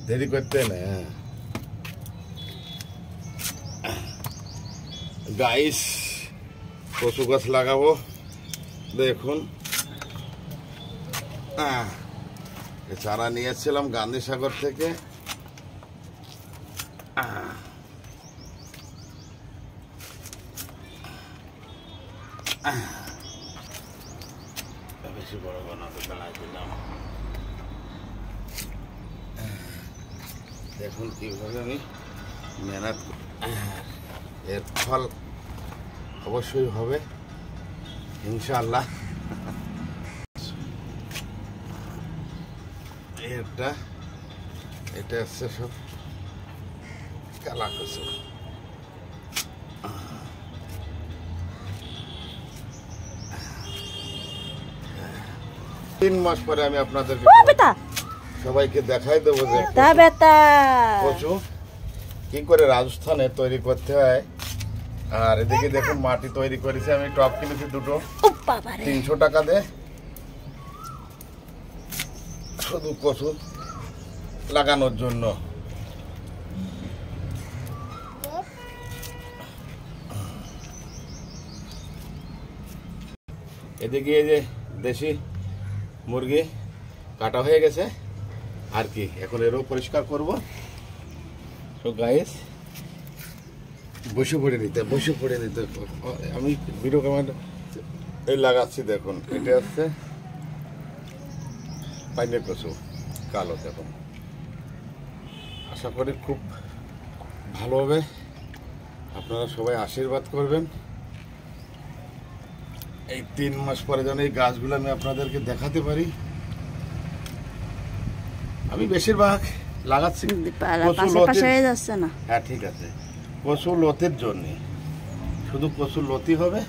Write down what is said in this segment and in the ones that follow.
দেরি করতে না গাইস, কচু গাছ লাগাবো। দেখুন চারা নিয়ে এসেছিলাম গান্ধীসাগর থেকে। বেশি বড় বানাতে দাঁড়াই দিলাম। দেখুন কিভাবে আমি মেহনত, এর ফল অবশ্যই হবে ইনশাআল্লাহ। এটা হচ্ছে সব কালা কচু। 3 মাস পরে আমি আপনাদেরকে সবাইকে দেখাই দেবো যে কচু কি করে রাজস্থানে তৈরি করতে হয়। আর এদিকে দেখুন মাটি তৈরি করেছি আমি, টব কিনেছি দুটো 300 টাকা দিয়ে, শুধু কচু লাগানোর জন্য। এদিকে এই যে দেশি মুরগি কাটা হয়ে গেছে আর কি, এখন এরও পরিষ্কার করব। তো গাইস বসে পড়ে নিতে আমি ভিডিও ক্যামেরা এই লাগাচ্ছি। দেখুন এটা হচ্ছে পাইনের কচু কালো। দেখুন আশা করি খুব ভালো হবে, আপনারা সবাই আশীর্বাদ করবেন। এই 3 মাস পরে যেন এই গাছগুলো আমি আপনাদেরকে দেখাতে পারি। আমি বেশিরভাগ লাগাচ্ছি হ্যাঁ ঠিক আছে, কচু লতির জন্য, শুধু কচু লতি হবে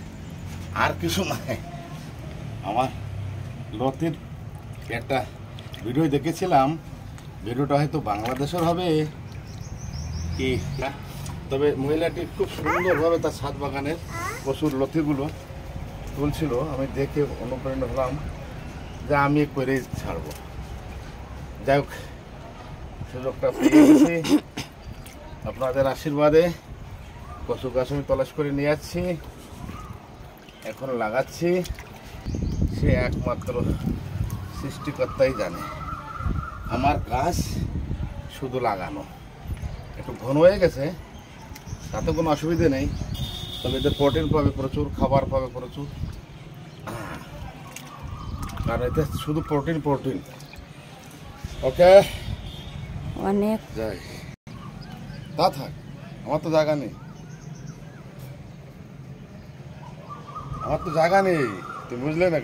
আর কিছু নাই। আমার লতির একটা ভিডিও দেখেছিলাম, ভিডিওটা হয়তো বাংলাদেশের হবে কি, তবে মহিলাটি খুব সুন্দরভাবে তার ছাদ বাগানের কচুর লতিগুলো তুলছিল। আমি দেখে অনুপ্রাণিত হলাম যে আমি করে ছাড়বো। যাই হোক, সুযোগটা পেয়ে গেছি আপনাদের আশীর্বাদে। কচু গাছ আমি তলাশ করে নিয়ে যাচ্ছি, এখন লাগাচ্ছি। সে একমাত্র সৃষ্টিকর্তাই জানে। আমার কাজ শুধু লাগানো। একটু ঘন হয়ে গেছে, তাতে কোনো অসুবিধে নেই, তবে এদের প্রোটিন পাবে প্রচুর, খাবার পাবে প্রচুর। আর এতে শুধু প্রোটিন। ওকে অনেক যাই, তা থাক, আমার তো জায়গা নেই, তুমি বুঝলে না।